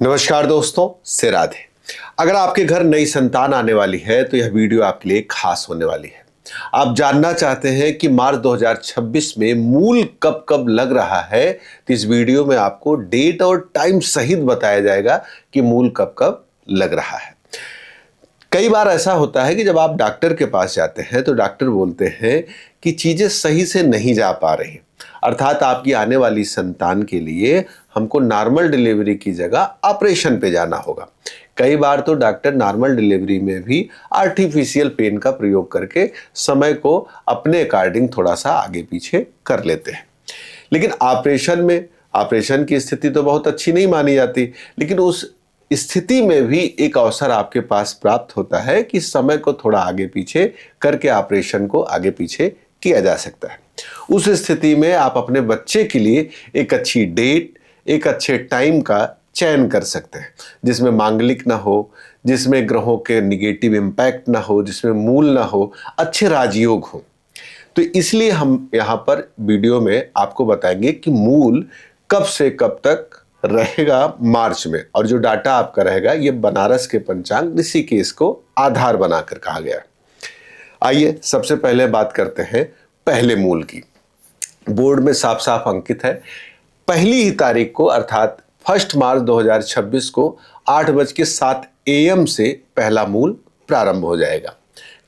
नमस्कार दोस्तों, से राधे। अगर आपके घर नई संतान आने वाली है तो यह वीडियो आपके लिए खास होने वाली है। आप जानना चाहते हैं कि मार्च 2026 में मूल कब कब लग रहा है, तो इस वीडियो में आपको डेट और टाइम सहित बताया जाएगा कि मूल कब कब लग रहा है। कई बार ऐसा होता है कि जब आप डॉक्टर के पास जाते हैं तो डॉक्टर बोलते हैं कि चीजें सही से नहीं जा पा रही, अर्थात आपकी आने वाली संतान के लिए हमको नॉर्मल डिलीवरी की जगह ऑपरेशन पे जाना होगा। कई बार तो डॉक्टर नॉर्मल डिलीवरी में भी आर्टिफिशियल पेन का प्रयोग करके समय को अपने अकॉर्डिंग थोड़ा सा आगे पीछे कर लेते हैं। लेकिन ऑपरेशन की स्थिति तो बहुत अच्छी नहीं मानी जाती, लेकिन उस स्थिति में भी एक अवसर आपके पास प्राप्त होता है कि समय को थोड़ा आगे पीछे करके ऑपरेशन को आगे पीछे किया जा सकता है। उस स्थिति में आप अपने बच्चे के लिए एक अच्छी डेट, एक अच्छे टाइम का चयन कर सकते हैं, जिसमें मांगलिक ना हो, जिसमें ग्रहों के निगेटिव इम्पैक्ट ना हो, जिसमें मूल ना हो, अच्छे राजयोग हो। तो इसलिए हम यहाँ पर वीडियो में आपको बताएंगे कि मूल कब से कब तक रहेगा मार्च में, और जो डाटा आपका रहेगा ये बनारस के पंचांग ऋषिकेश को आधार बनाकर कहा गया है। आइए सबसे पहले बात करते हैं पहले मूल की। बोर्ड में साफ साफ अंकित है, पहली ही तारीख को अर्थात 1 मार्च 2026 को 8:07 AM से पहला मूल प्रारंभ हो जाएगा।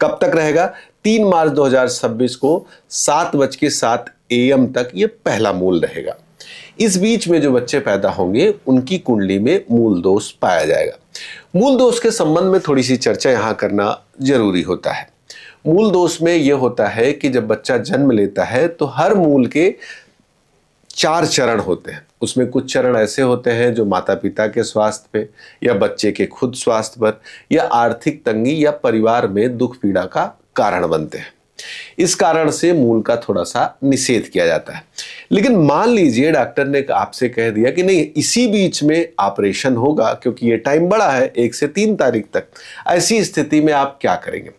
कब तक रहेगा? 3 मार्च 2026 को 7:07 AM तक ये पहला मूल रहेगा। इस बीच में जो बच्चे पैदा होंगे उनकी कुंडली में मूल दोष पाया जाएगा। मूल दोष के संबंध में थोड़ी सी चर्चा यहाँ करना जरूरी होता है। मूल दोष में यह होता है कि जब बच्चा जन्म लेता है तो हर मूल के 4 चरण होते हैं। उसमें कुछ चरण ऐसे होते हैं जो माता पिता के स्वास्थ्य पे या बच्चे के खुद स्वास्थ्य पर या आर्थिक तंगी या परिवार में दुख पीड़ा का कारण बनते हैं। इस कारण से मूल का थोड़ा सा निषेध किया जाता है। लेकिन मान लीजिए डॉक्टर ने आपसे कह दिया कि नहीं, इसी बीच में ऑपरेशन होगा क्योंकि ये टाइम बड़ा है 1 से 3 तारीख तक। ऐसी स्थिति में आप क्या करेंगे?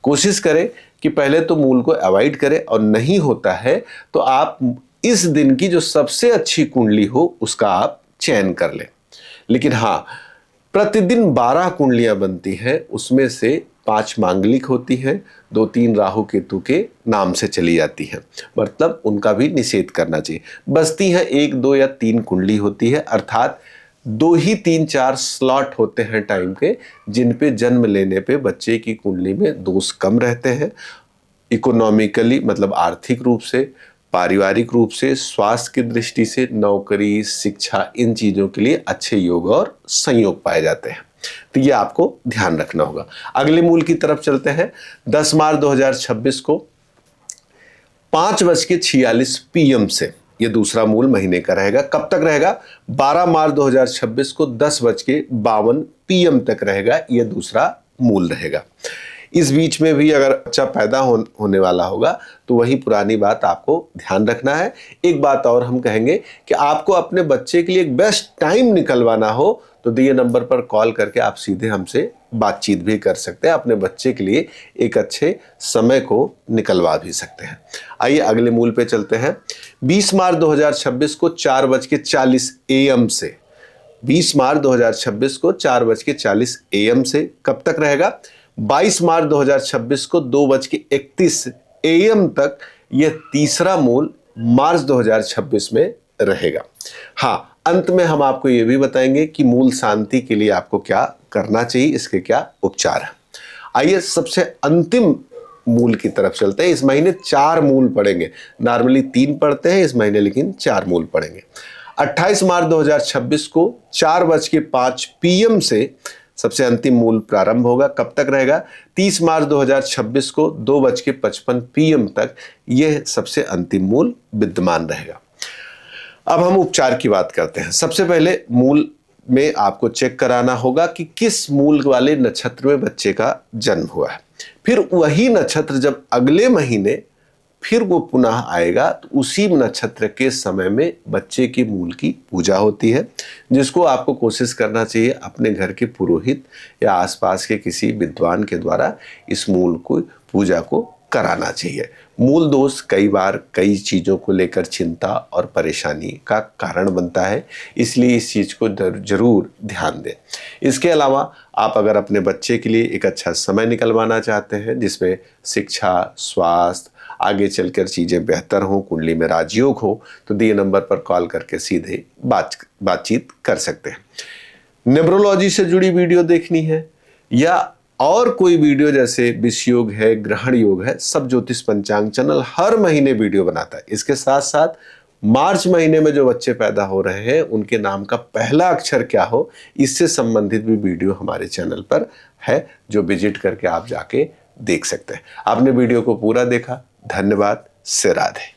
कोशिश करें कि पहले तो मूल को अवॉइड करें, और नहीं होता है तो आप इस दिन की जो सबसे अच्छी कुंडली हो उसका आप चयन कर लें। लेकिन हाँ, प्रतिदिन 12 कुंडलियां बनती हैं, उसमें से 5 मांगलिक होती हैं, 2-3 राहु केतु के नाम से चली जाती हैं, मतलब उनका भी निषेध करना चाहिए। बचती हैं 1, 2 या 3 कुंडली होती है, अर्थात 2 ही 3-4 स्लॉट होते हैं टाइम के, जिन पे जन्म लेने पे बच्चे की कुंडली में दोष कम रहते हैं। इकोनॉमिकली मतलब आर्थिक रूप से, पारिवारिक रूप से, स्वास्थ्य की दृष्टि से, नौकरी, शिक्षा, इन चीजों के लिए अच्छे योग और संयोग पाए जाते हैं। तो ये आपको ध्यान रखना होगा। अगले मूल की तरफ चलते हैं। 10 मार्च 2026 को 5:46 PM से ये दूसरा मूल महीने का रहेगा। कब तक रहेगा? 12 मार्च 2026 को 10:52 PM तक रहेगा, ये दूसरा मूल रहेगा। इस बीच में भी अगर बच्चा पैदा होने वाला होगा तो वही पुरानी बात आपको ध्यान रखना है। एक बात और हम कहेंगे कि आपको अपने बच्चे के लिए एक बेस्ट टाइम निकलवाना हो तो दिए नंबर पर कॉल करके आप सीधे हमसे बातचीत भी कर सकते हैं, अपने बच्चे के लिए एक अच्छे समय को निकलवा भी सकते हैं। आइए अगले मूल पे चलते हैं। 20 मार्च 2026 को 4:40 AM से 20 मार्च 2026 को 4:40 AM से कब तक रहेगा? 22 मार्च 2026 को 2:31 AM तक यह तीसरा मूल मार्च 2026 में रहेगा। हाँ, अंत में हम आपको यह भी बताएंगे कि मूल शांति के लिए आपको क्या करना चाहिए, इसके क्या उपचार है। आइए सबसे अंतिम मूल की तरफ चलते हैं। इस महीने 4 मूल पड़ेंगे, नॉर्मली 3 पढ़ते हैं इस महीने, लेकिन 4 मूल पड़ेंगे। 28 मार्च 2026 को 4:05 PM से सबसे अंतिम मूल प्रारंभ होगा। कब तक रहेगा? 30 मार्च 2026 को 2:55 PM तक यह सबसे अंतिम मूल विद्यमान रहेगा। अब हम उपचार की बात करते हैं। सबसे पहले मूल में आपको चेक कराना होगा कि किस मूल वाले नक्षत्र में बच्चे का जन्म हुआ है। फिर वही नक्षत्र जब अगले महीने फिर वो पुनः आएगा तो उसी नक्षत्र के समय में बच्चे की मूल की पूजा होती है, जिसको आपको कोशिश करना चाहिए अपने घर के पुरोहित या आसपास के किसी विद्वान के द्वारा इस मूल को पूजा को कराना चाहिए। मूल दोष कई बार कई चीज़ों को लेकर चिंता और परेशानी का कारण बनता है, इसलिए इस चीज़ को जरूर ध्यान दें। इसके अलावा आप अगर अपने बच्चे के लिए एक अच्छा समय निकलवाना चाहते हैं जिसमें शिक्षा, स्वास्थ्य, आगे चलकर चीज़ें बेहतर हों, कुंडली में राजयोग हो, तो दिए नंबर पर कॉल करके सीधे बातचीत कर सकते हैं। न्यूमरोलॉजी से जुड़ी वीडियो देखनी है या और कोई वीडियो जैसे विष योग है, ग्रहण योग है, सब ज्योतिष पंचांग चैनल हर महीने वीडियो बनाता है। इसके साथ साथ मार्च महीने में जो बच्चे पैदा हो रहे हैं उनके नाम का पहला अक्षर क्या हो, इससे संबंधित भी वीडियो हमारे चैनल पर है, जो विजिट करके आप जाके देख सकते हैं। आपने वीडियो को पूरा देखा, धन्यवाद। से राधे।